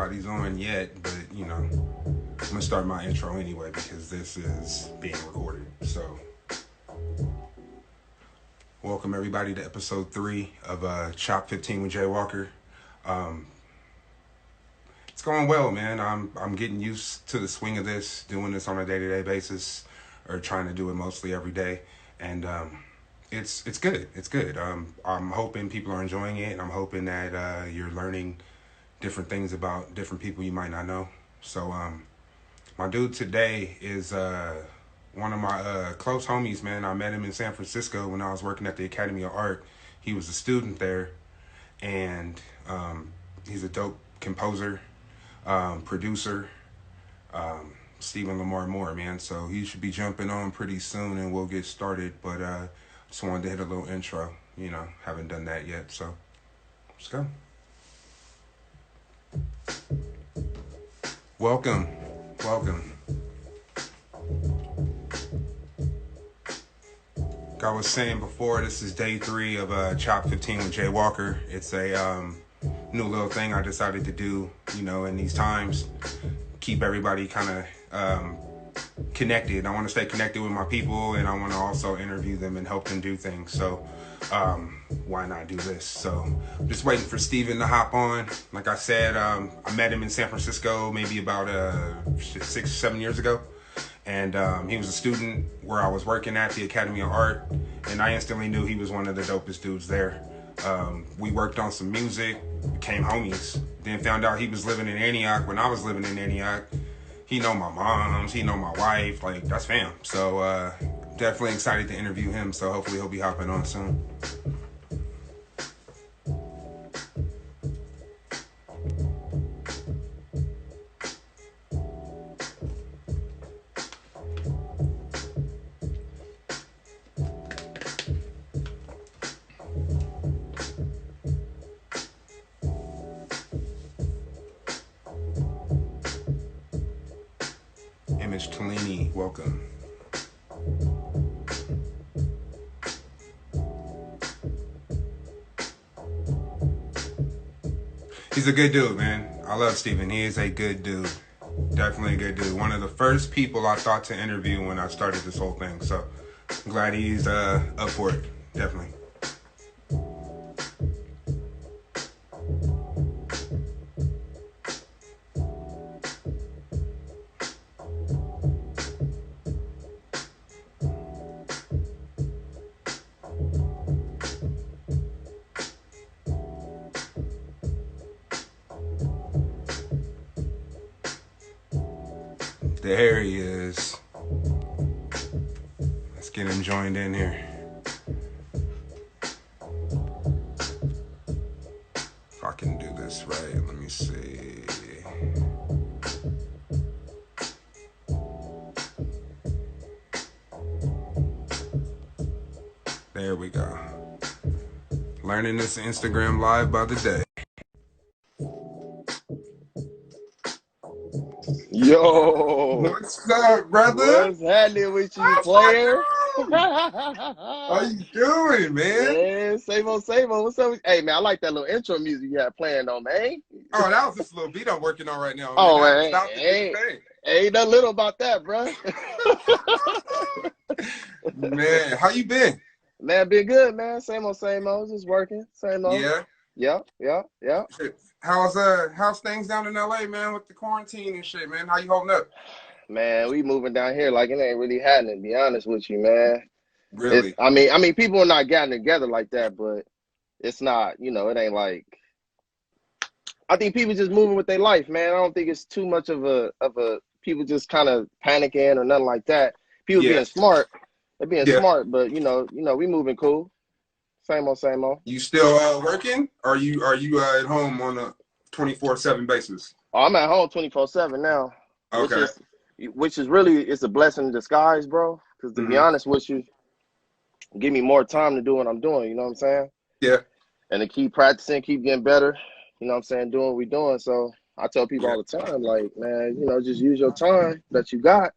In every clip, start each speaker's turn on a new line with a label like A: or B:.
A: nobody's on yet, but you know, I'm gonna start my intro anyway because this is being recorded. So, welcome everybody to episode 3 of Chop 15 with Jay Walker. It's going well, man. I'm getting used to the swing of this, doing this on a day-to-day basis, or trying to do it mostly every day, and it's good. It's good. I'm hoping people are enjoying it, and I'm hoping that you're learning different things about different people you might not know. So my dude today is one of my close homies, man. I met him in San Francisco when I was working at the Academy of Art. He was a student there, and he's a dope composer, producer, Stephen Lamar Moore, man. So he should be jumping on pretty soon, and we'll get started. But just wanted to hit a little intro. You know, haven't done that yet, so let's go. Welcome. Like I was saying before, this is day 3 of Chop 15 with Jay Walker. It's a new little thing I decided to do, you know, in these times. Keep everybody kind of connected. I want to stay connected with my people, and I want to also interview them and help them do things. So why not do this? So I'm just waiting for Steven to hop on. Like I said, I met him in San Francisco maybe about 6 or 7 years ago. And he was a student where I was working at the Academy of Art, and I instantly knew he was one of the dopest dudes there. We worked on some music, became homies, then found out he was living in Antioch when I was living in Antioch. He know my moms, he know my wife, like that's fam. So definitely excited to interview him, so hopefully he'll be hopping on soon. Tellini, welcome. He's a good dude, man. I love Steven. He is a good dude. Definitely a good dude. One of the first people I thought to interview when I started this whole thing. So I'm glad he's up for it. Definitely. There he is. Let's get him joined in here. If I can do this right, let me see. There we go. Learning this Instagram live by the day.
B: Yo,
A: What's up, brother?
B: what's happening with you, player?
A: How you doing, man?
B: Yeah, same old, same old. What's up? Hey, man, I like that little intro music you had playing on, man.
A: Oh, that was this little beat I'm working on right now.
B: Oh,
A: man.
B: man, ain't nothing little about that, bro.
A: Man, how you been?
B: Man, been good, man. Same old, just working. Same old.
A: Yeah.
B: Yeah.
A: How's things down in LA, man, with the quarantine and shit, man? How you holding up?
B: Man, we moving down here like it ain't really happening, to be honest with you, man.
A: Really?
B: I mean, people are not getting together like that, but it's not, you know, it ain't like. I think people just moving with their life, man. I don't think it's too much of a people just kind of panicking or nothing like that. People being smart, they're being smart, but you know, we moving cool. Same old.
A: You still working? Or are you at home on a 24/7 basis?
B: Oh, I'm at home 24/7 now.
A: Okay.
B: Which is really, it's a blessing in disguise, bro. Because to be honest with you, give me more time to do what I'm doing. You know what I'm saying?
A: Yeah.
B: And to keep practicing, keep getting better. You know what I'm saying? Doing what we're doing. So I tell people all the time, like, man, you know, just use your time that you got.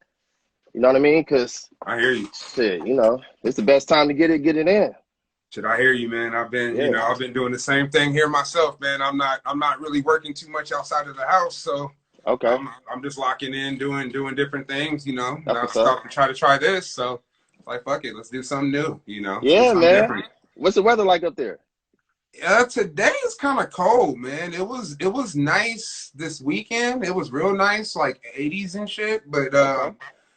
B: You know what I mean? Because
A: I hear you.
B: Shit, you know, it's the best time to get it in.
A: Shit, I hear you, man. I've been,
B: Yeah.
A: I've been doing the same thing here myself, man. I'm not really working too much outside of the house, so
B: Okay.
A: I'm just locking in, doing different things,
B: That's
A: Not
B: what's up.
A: stop to try this. So, like, fuck it, let's do something new, let's do
B: Yeah,
A: something
B: man.
A: different.
B: What's the weather like up there?
A: Today is kind of cold, man. It was nice this weekend. It was real nice, like 80s and shit. But
B: Okay.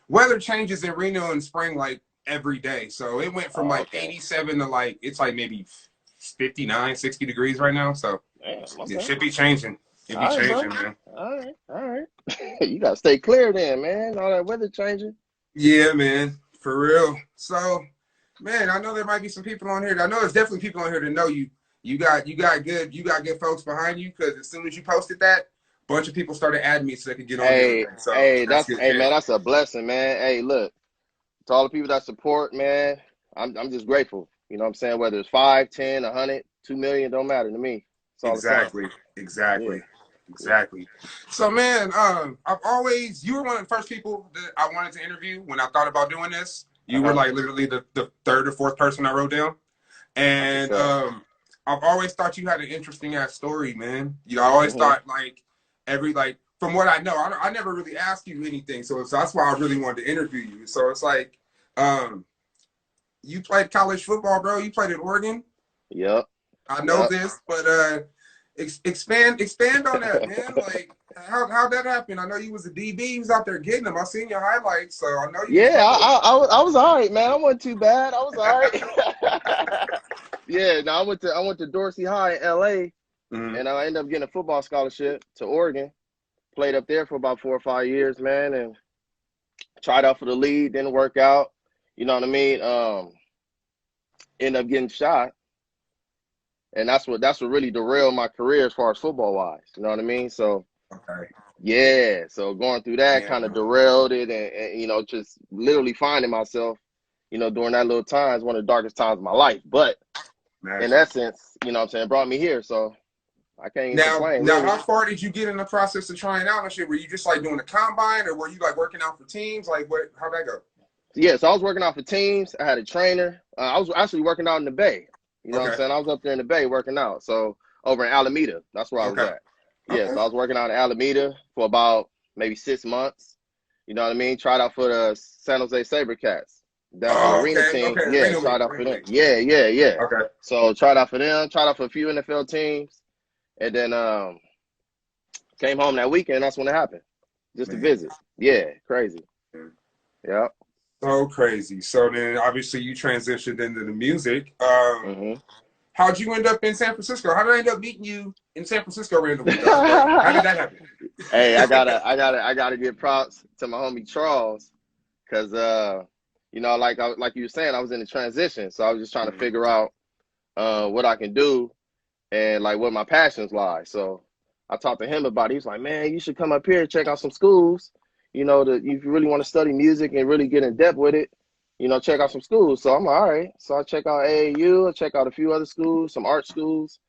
A: weather changes in Reno in spring like every day. So it went from
B: Oh,
A: like
B: okay.
A: 87 to like it's like maybe 59, 60 degrees right now. So
B: Damn.
A: it
B: Okay.
A: should be changing. It be
B: All right, bro.
A: changing, man.
B: All right. All right. You gotta stay clear then, man. All that weather changing.
A: Yeah, man, for real. So, man, I know there might be some people on here. I know there's definitely people on here that know you. You got good folks behind you because as soon as you posted that, a bunch of people started adding me so they could get on here with
B: Hey,
A: me. So
B: hey,
A: that's good
B: hey,
A: shit.
B: man, that's a blessing, man. Hey, look, to all the people that support, man, I'm just grateful. You know what I'm saying? Whether it's 5, 10, 100, 2 million, don't matter to me. It's all the same.
A: Exactly,
B: Yeah,
A: exactly,
B: yeah.
A: exactly. So, man, you were one of the first people that I wanted to interview when I thought about doing this. You were
B: Uh-huh.
A: like literally the third or fourth person I wrote down.
B: That's what's
A: And
B: up.
A: I've always thought you had an interesting ass story, man. I always
B: Hmm.
A: thought like from what I know, I never really asked you anything, so that's why I really wanted to interview you. So it's like, um, you played college football, bro. You played at Oregon.
B: Yep,
A: I know
B: yep.
A: this, but expand on that, man. Like how that happened? I know you was a DB. You was out there getting them. I seen your highlights, so I know you was
B: Yeah,
A: balling.
B: I was all right, man. I wasn't too bad. I was all right. Yeah, no, I went to Dorsey High in LA,
A: Mhm.
B: and I ended up getting a football scholarship to Oregon. Played up there for about 4 or 5 years, man, and tried out for the league, didn't work out. You know what I mean? Ended up getting shot, and that's what really derailed my career as far as football wise. You know what I mean? So
A: Okay.
B: yeah, so going through that kind of
A: Damn.
B: derailed it, and just literally finding myself, during that little time is one of the darkest times of my life. But in
A: Imagine.
B: essence, you know what I'm saying, it brought me here, so I can't even complain,
A: Now,
B: really.
A: how far did you get in the process of trying out and shit? Were you just like doing the combine, or were you like working out for teams? Like, what? How'd that go?
B: Yeah, so I was working out for teams. I had a trainer. I was actually working out in the Bay. You know what I'm
A: Okay.
B: saying? I was up there in the Bay working out. So over in Alameda, that's where I was
A: Okay.
B: at. Yeah,
A: Okay.
B: so I was working out in Alameda for about maybe 6 months. You know what I mean? Tried out for the San Jose SaberCats down on the
A: Oh,
B: arena
A: okay.
B: team.
A: Okay.
B: Yeah,
A: Reno
B: tried
A: League.
B: out for
A: Reno
B: them.
A: League.
B: Yeah, yeah, yeah.
A: Okay.
B: So tried out for them, tried out for a few NFL teams, and then came home that weekend. That's when it happened. Just to
A: Man.
B: visit. Yeah, crazy. Yeah.
A: So crazy. So then, obviously, you transitioned into the music.
B: Hmm.
A: How'd you end up in San Francisco? How did I end up meeting you in San Francisco randomly? Or how did that happen?
B: Hey, I gotta give props to my homie Charles, cause like you were saying, I was in the transition, so I was just trying to
A: Mhm.
B: figure out what I can do and like what my passions lie. So I talked to him about it. He was like, man, you should come up here and check out some schools. If you really want to study music and really get in depth with it, check out some schools. So I'm like, all right. So I check out AAU, I check out a few other schools, some art schools,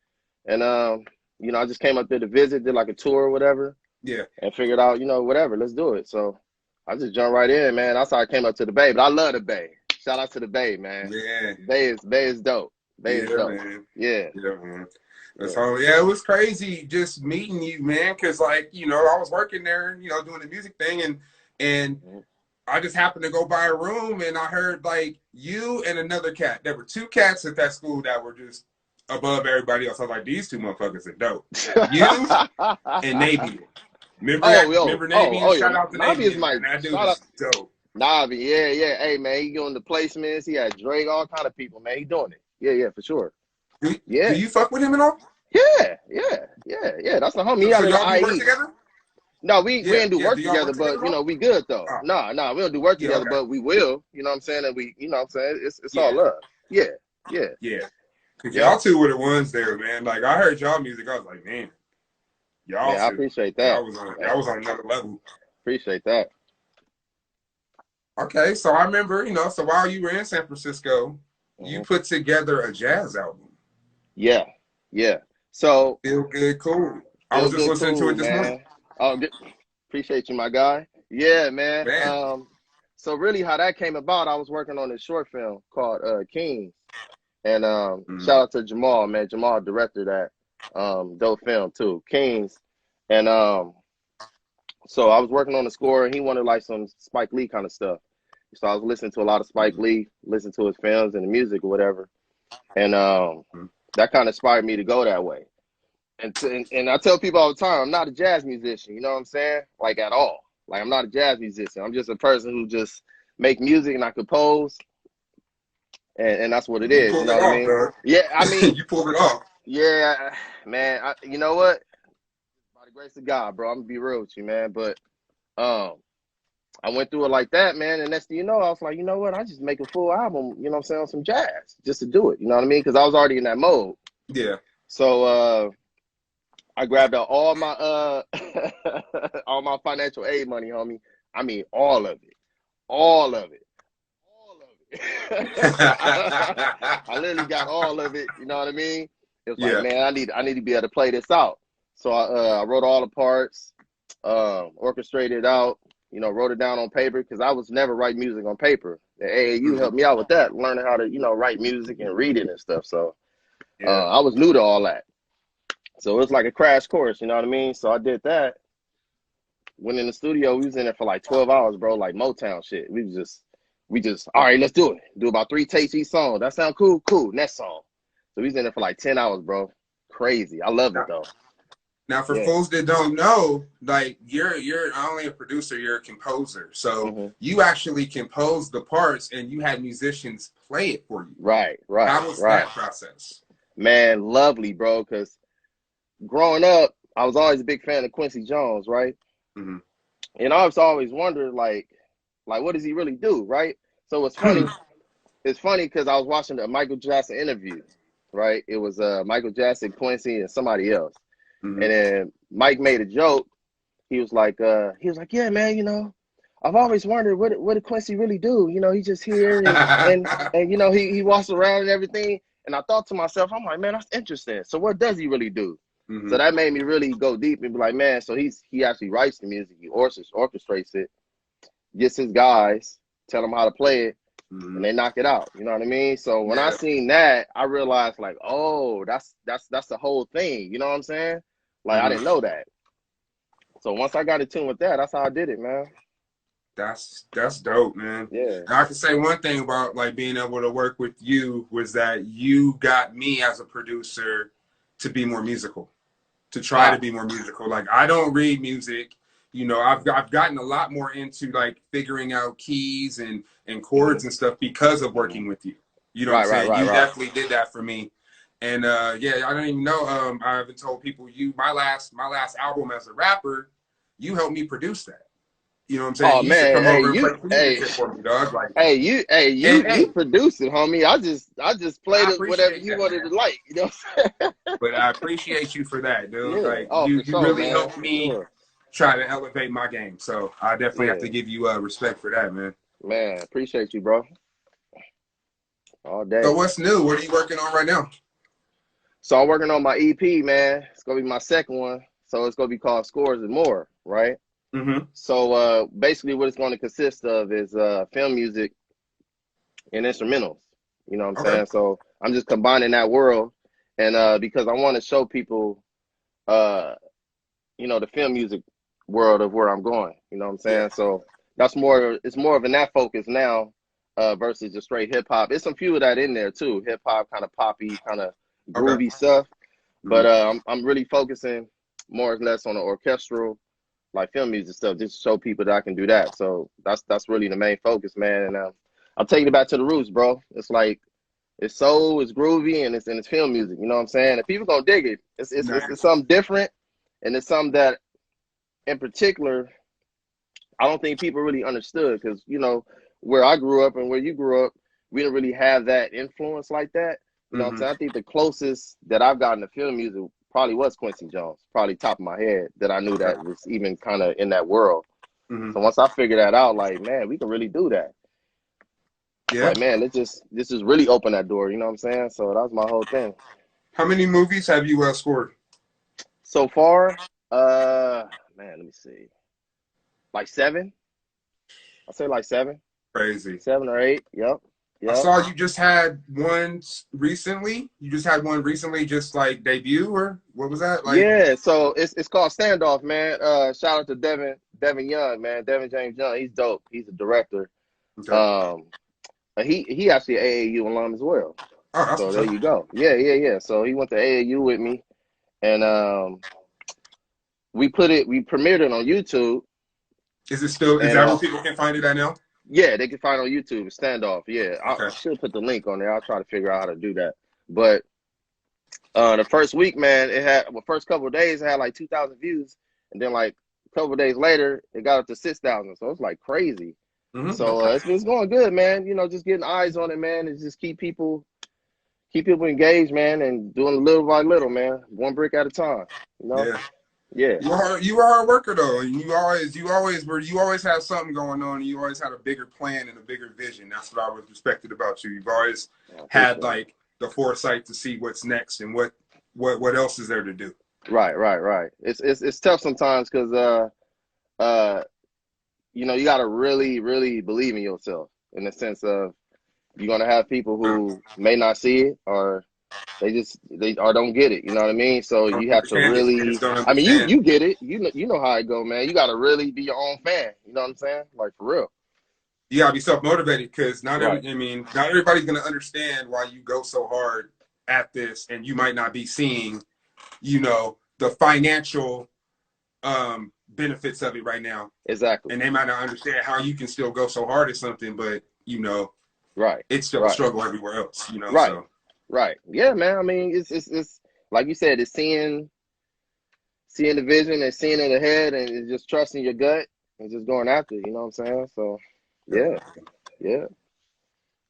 B: and I just came up there to visit, did like a tour or whatever
A: Yeah.
B: and figured out, whatever, let's do it. So I just jumped right in, man. That's how I came up to the Bay. But I love the Bay. Shout out to the Bay, man.
A: Yeah.
B: Bay is dope. Bay is
A: Yeah,
B: dope.
A: man.
B: Yeah,
A: Yeah, man.
B: yeah.
A: So yeah, it was crazy just meeting you, man. Cause like I was working there, doing the music thing, and
B: Mhm.
A: I just happened to go by a room, and I heard like you and another cat. There were two cats at that school that were just above everybody else. I was like, these two motherfuckers are dope. You and Nabian. Remember
B: Oh,
A: that?
B: yo,
A: Remember Nabian?
B: yeah.
A: Shout out to
B: Nabi is
A: Nabian,
B: my
A: man. That dude
B: shout out.
A: is dope.
B: Nabi, yeah, yeah. Hey, man, he doing the placements. He had Drake, all kind of people, man. He doing it. Yeah, yeah, for sure.
A: Do
B: Yeah,
A: you fuck with him at all?
B: yeah, yeah, yeah, yeah. That's the homie. He
A: So
B: out of the
A: y'all do work
B: IE.
A: together?
B: No, we
A: Yeah,
B: didn't do
A: yeah.
B: work
A: Do y'all
B: together,
A: work together
B: but
A: at all?
B: we good though.
A: Oh,
B: Nah, we don't do work
A: yeah,
B: together,
A: okay.
B: but we will. You know what I'm saying? And we, what I'm saying? It's all
A: Yeah,
B: love. Yeah, yeah,
A: yeah. Cause
B: yep.
A: y'all two were the ones there, man. Like I heard y'all music, I was like, man, y'all
B: Man, I
A: two,
B: appreciate that.
A: y'all was on another level.
B: Appreciate that.
A: Okay, so I remember, so while you were in San Francisco, you
B: Hmm.
A: put together a jazz album.
B: Yeah, yeah. So
A: Feel good, cool. I
B: feel
A: was just
B: good,
A: listening to
B: cool,
A: it this morning.
B: man. Oh, good. Appreciate you, my guy. Yeah, man.
A: Man,
B: So really, how that came about, I was working on this short film called Kings, And shout out to Jamal, man. Jamal directed that dope film too, Kings. And so I was working on the score, and he wanted like some Spike Lee kind of stuff. So I was listening to a lot of Spike Lee, listening to his films and the music or whatever, and that kind of inspired me to go that way. And I tell people all the time, I'm not a jazz musician. You know what I'm saying? Like at all. Like I'm not a jazz musician. I'm just a person who just make music and I compose, and that's what it
A: You
B: is. You
A: pulled
B: know
A: it
B: what I
A: off,
B: mean?
A: bro.
B: Yeah, I mean,
A: You pulled it off.
B: yeah, man. You know what? By the grace of God, bro, I'm gonna be real with you, man. But um, I went through it like that, man. And next thing you know, I was like, you know what? I just make a full album. You know what I'm saying? On some jazz, just to do it. You know what I mean? Because I was already in that mode.
A: Yeah.
B: So I grabbed out all my all my financial aid money, homie. I mean, all of it, all of it, all of it. I literally got all of it. You know what I mean? It was like,
A: Yeah.
B: man, I need to be able to play this out. So I wrote all the parts, orchestrated it out. You know, wrote it down on paper because I was never writing music on paper. The AAU helped me out with that, learning how to write music and read it and stuff. So
A: Yeah.
B: I was new to all that. So it was like a crash course, you know what I mean? So I did that. Went in the studio. We was in there for like 12 hours, bro, like Motown shit. We just, all right, let's do it. Do about 3 takes each song. That sound cool? Cool. Next song. So we was in there for like 10 hours, bro. Crazy. I loved it though.
A: Now, for
B: Yeah.
A: folks that don't know, like you're not only a producer, you're a composer. So you actually composed the parts, and you had musicians play it for you.
B: Right.
A: How was that process?
B: Man, lovely, bro. Because growing up, I was always a big fan of Quincy Jones, right? And I was always wondered, like, what does he really do, right? So it's funny. It's funny because I was watching the Michael Jackson interview, right? It was Michael Jackson, Quincy, and somebody else. And then Mike made a joke. He was like, yeah, man, I've always wondered what did Quincy really do? He's just here and he walks around and everything. And I thought to myself, I'm like, man, that's interesting. So what does he really do? So that made me really go deep and be like, man, so he actually writes the music, he orchestrates it, gets his guys, tell them how to play it, and they knock it out. You know what I mean? So when I seen that, I realized like, oh, that's the whole thing. You know what I'm saying? Like I didn't know that. So once I got in tune with that, that's how I did it, man.
A: That's dope, man.
B: Yeah.
A: And I can say one thing about like being able to work with you was that you got me as a producer to be more musical, to try to be more musical. Like I don't read music. I've gotten a lot more into like figuring out keys and chords and stuff because of working with you. You know what I'm saying? You definitely did that for me. And yeah, I don't even know. I haven't told people my last album as a rapper, you helped me produce that. You know what I'm saying?
B: Oh
A: You used to
B: man,
A: come over and play music for me, dog. Like,
B: you produced it, homie. I just played
A: I
B: it whatever
A: appreciate
B: you
A: that,
B: wanted
A: man.
B: to like, you know what I'm saying?
A: But I appreciate you for that, dude.
B: Yeah.
A: Like
B: Oh,
A: you
B: for sure,
A: really
B: man.
A: helped
B: For
A: me
B: sure.
A: try to elevate my game. So I definitely have to
B: Yeah.
A: give you respect for that, man.
B: Man, appreciate you, bro. All day.
A: So what's new? What are you working on right now?
B: So I'm working on my EP, man. It's gonna be my second one. So it's gonna be called Scores and More, right? So basically what it's gonna consist of is film music and instrumentals. You know what I'm saying? So I'm just combining that world, and because I want to show people the film music world of where I'm going. You know what I'm saying?
A: Yeah.
B: So it's more of an that focus now versus just straight hip hop. It's some few of that in there too. Hip hop, kind of poppy, kind of groovy stuff. But I'm really focusing more or less on the orchestral, like film music stuff, just to show people that I can do that. So that's really the main focus, man. And I'm taking it back to the roots, bro. It's like it's soul, it's groovy, and it's film music. You know what I'm saying? And people gonna dig it. It's something different, and it's something that, in particular, I don't think people really understood because where I grew up and where you grew up, we didn't really have that influence like that. You know what I'm saying? I think the closest that I've gotten to film music probably was Quincy Jones, probably top of my head that I knew that was even kind of in that world. So once I figured that out, like, man, we can really do that.
A: Yeah.
B: Like, man, this just really opened that door. You know what I'm saying? So that was my whole thing.
A: How many movies have you scored?
B: So far, man, let me see. Like 7. I'll say like 7.
A: Crazy.
B: 7 or 8. Yep.
A: I
B: Yep.
A: saw you just had one recently. You just had one recently, just like debut, or what was that? Like,
B: Yeah, so it's called Standoff, man. Shout out to Devin Young, man. Devin James Young. He's dope. He's a director.
A: okay.
B: Um, he actually an AAU alum as well.
A: Oh, that's
B: So
A: what's
B: there
A: up.
B: you go. Yeah, yeah, yeah. So he went to AAU with me, and we premiered it on YouTube,
A: Is it still? Is
B: and
A: that where people can find it at now?
B: yeah, they can find it on YouTube. Standoff. Yeah, I
A: Okay.
B: should put the link on there. I'll try to figure out how to do that. But the first week, man, first couple of days it had like 2,000 views, and then like a couple of days later it got up to 6,000. So it's like crazy. So
A: Okay.
B: it's going good, man. You know, just getting eyes on it, man, and just keep people engaged, man, and doing little by little, man, one brick at a time. You know,
A: Yeah.
B: yeah,
A: You were a hard worker though, and you always had something going on, and you always had a bigger plan and a bigger vision. That's what I was respected about you. You've always
B: I
A: had
B: appreciate it.
A: like the foresight to see what's next and what else is there to do.
B: Right, right, right. It's tough sometimes because uh you know, you got to really, really believe in yourself in the sense of you're going to have people who may not see it or they or don't get it. You know what I mean? So
A: Don't
B: you have to
A: understand it. They just
B: really,
A: don't
B: I mean,
A: understand.
B: you get it. You know how it go, man. You got to really be your own fan. You know what I'm saying? Like for real.
A: You gotta be self motivated because
B: Right.
A: not everybody's gonna understand why you go so hard at this, and you might not be seeing, the financial benefits of it right now,
B: Exactly.
A: and they might not understand how you can still go so hard at something, but
B: Right.
A: it's still a
B: Right.
A: struggle everywhere else,
B: Right.
A: So
B: Right. Yeah, man. I mean, it's like you said, it's seeing the vision and seeing it ahead, and it's just trusting your gut and just going after it. You know what I'm saying? So, yeah,
A: definitely,
B: yeah,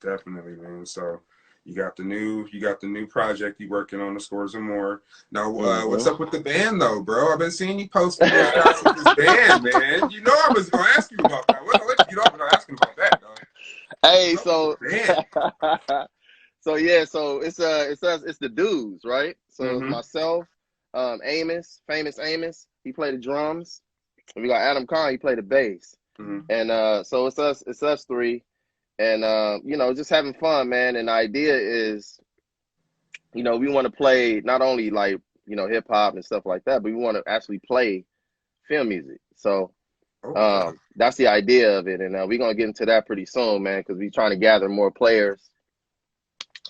A: definitely, man. So you got the new project you working on, the Scores and More. Now, what's
B: hmm
A: up with the band though, bro? I've been seeing you posting your shots with this band, man. You know I was gonna ask you about that. I wasn't gonna let you get off without asking about that, dog.
B: Hey,
A: What's up with
B: so
A: the band?
B: so yeah, so it's us, it's the dudes, right? So it's
A: Mm-hmm.
B: myself, Amos, famous Amos. He played the drums. And we got Adam Kahn. He played the bass.
A: Mm-hmm.
B: And so it's us three, and you know, just having fun, man. And the idea is, you know, we want to play not only like, you know, hip hop and stuff like that, but we want to actually play film music. So
A: Oh, okay.
B: that's the idea of it, and we're gonna get into that pretty soon, man, because we're trying to gather more players.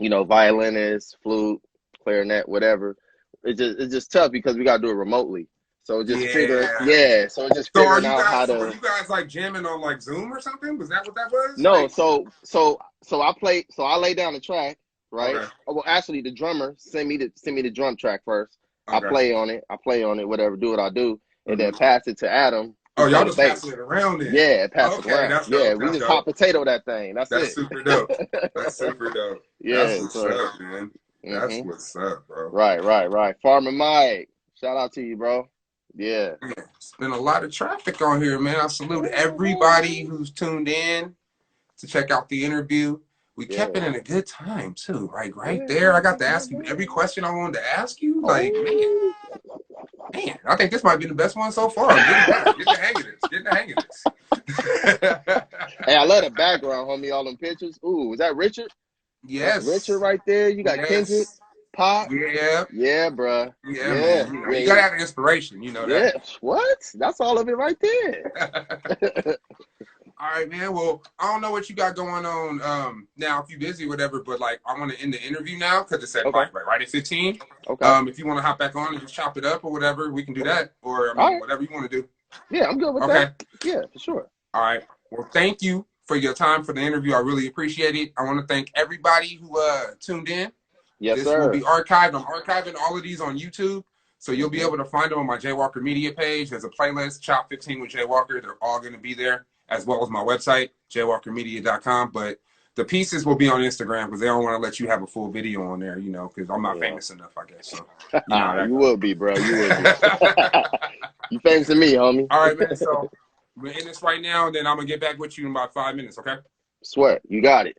B: You know, violinists, flute, clarinet, whatever. It's just tough because we gotta do it remotely. So just figuring,
A: Yeah.
B: yeah. So just
A: So
B: figuring out how
A: are
B: to.
A: you guys like jamming on like Zoom or something? Was that what that was?
B: No,
A: Like,
B: so I play. So I lay down the track, right?
A: okay,
B: Oh, well, actually, the drummer send me the drum track first.
A: okay.
B: I play on it, whatever, do what I do, and
A: Mm-hmm.
B: then pass it to Adam, who
A: Oh,
B: play
A: y'all
B: the
A: just passing
B: bass.
A: it around then.
B: Yeah, pass it
A: Okay,
B: around.
A: that's
B: Yeah,
A: dope.
B: we
A: That's
B: just hot
A: dope.
B: potato that thing. That's
A: That's
B: it.
A: super dope. That's super dope. That's
B: Yeah.
A: what's
B: So,
A: up, man. That's
B: hmm
A: what's up, bro.
B: right, right, right. Farmer Mike, shout out to you, bro. Yeah.
A: Man, it's been a lot of traffic on here, man. I salute everybody who's tuned in to check out the interview. We kept
B: Yeah.
A: it in a good time too. Like right
B: Yeah.
A: there, I got to ask you every question I wanted to ask you. Like,
B: Oh.
A: man, I think this might be the best one so far. I'm getting better. Getting the hang of this. Getting the hang of this.
B: Hey, I love the background, homie. All them pictures. Ooh, is that Richard? That's Richard
A: Yes.
B: right there. You got Kendrick,
A: Yes.
B: Pop.
A: Yeah.
B: Yeah, bruh.
A: Yeah,
B: Yeah,
A: man.
B: yeah,
A: You
B: yeah.
A: gotta have an inspiration. You know
B: Yeah.
A: that.
B: What? That's all of it right there.
A: All right, man. Well, I don't know what you got going on now, if you're busy or whatever, but like I want to end the interview now because it's at
B: Okay.
A: right at 15.
B: Okay.
A: If you want to hop back on and just chop it up or whatever, we can do that. Or I
B: All
A: mean,
B: right.
A: whatever you want to do.
B: Yeah, I'm good with that.
A: Okay.
B: Yeah, for sure.
A: All right. Well, thank you for your time for the interview. I really appreciate it. I want to thank everybody who tuned in.
B: Yes,
A: This will be
B: sir.
A: archived. I'm archiving all of these on YouTube. So you'll be
B: hmm
A: able to find them on my Jaywalker Media page. There's a playlist, Chop 15 with Jaywalker. They're all going to be there, as well as my website, jaywalkermedia.com. But the pieces will be on Instagram because they don't want to let you have a full video on there, because I'm not
B: Yeah.
A: famous enough, I guess. So you know how that
B: You will be, bro. You will be.
A: goes.
B: You famous to me, homie.
A: All right, man. So we're in this right now, and then I'm going to get back with you in about 5 minutes, okay?
B: Swear, you got it.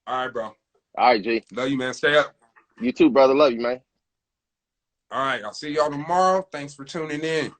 A: All right, bro.
B: All right, G.
A: Love you, man. Stay up.
B: You too, brother. Love you, man.
A: All right. I'll see y'all tomorrow. Thanks for tuning in.